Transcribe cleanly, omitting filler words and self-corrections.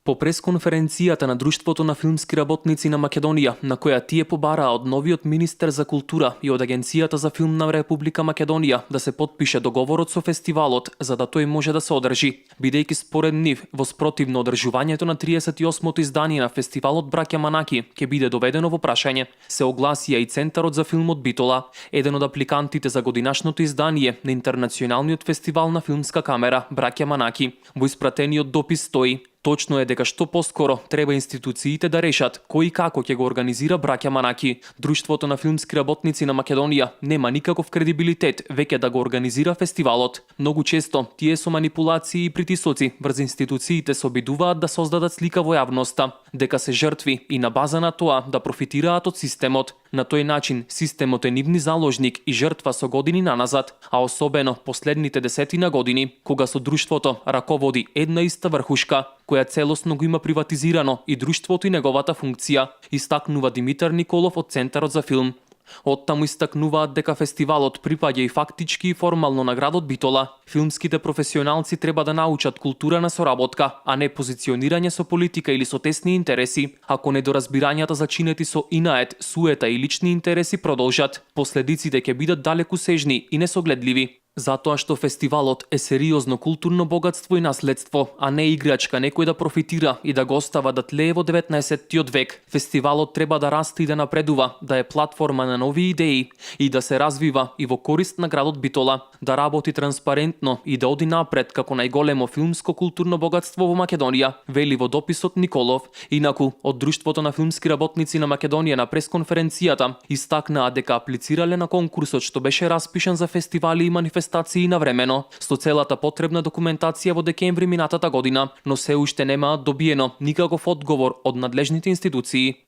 По пресконференцијата на Друштвото на филмски работници на Македонија, на која тие побараа од новиот министер за култура и од Агенцијата за филм на Република Македонија да се потпише договорот со фестивалот за да тој може да се одржи, бидејќи според нив во спротивно одржувањето на 38-то издание на фестивалот Браќа Манаки ќе биде доведено во прашање. Се огласија и Центарот за филмот Битола, еден од апликантите за годинашното издание на Интернационалниот фестивал на филмска камера Браќа Манаки. Во испратениот допис стои: точно е дека што поскоро треба институциите да решат кој и како ќе го организира Браќа Манаки. Друштвото на филмски работници на Македонија нема никаков кредибилитет веќе да го организира фестивалот. Многу често тие со манипулации и притисоци врз институциите се обидуваат да создадат слика во јавноста дека се жртви и на база на тоа да профитираат од системот. На тој начин системот е нивни заложник и жртва со години наназад, а особено последните десетина години, кога со друштвото раководи една иста врхушка, која целосно го има приватизирано и друштвото и неговата функција, истакнува Димитар Николов од Центарот за филм. Оттаму истакнуваат дека фестивалот припаѓа и фактички и формално на градот Битола. Филмските професионалци треба да научат култура на соработка, а не позиционирање со политика или со тесни интереси. Ако недоразбирањата зачинети со инает, суета и лични интереси продолжат, последиците ќе бидат далекусежни и несогледливи. Затоа што фестивалот е сериозно културно богатство и наследство, а не играчка некој да профитира и да го остава да тлее во 19-тиот век. Фестивалот треба да расте и да напредува, да е платформа на нови идеи и да се развива и во корист на градот Битола, да работи транспарентно и да оди напред како најголемо филмско културно богатство во Македонија, вели во дописот Николов. Инаку, од Друштвото на филмски работници на Македонија на пресконференцијата истакнаа дека аплицирале на конкурсот што беше распишан за фестивали и манифестации навремено, со целата потребна документација во декември минатата година, но се уште немаат добиено никаков одговор од надлежните институции.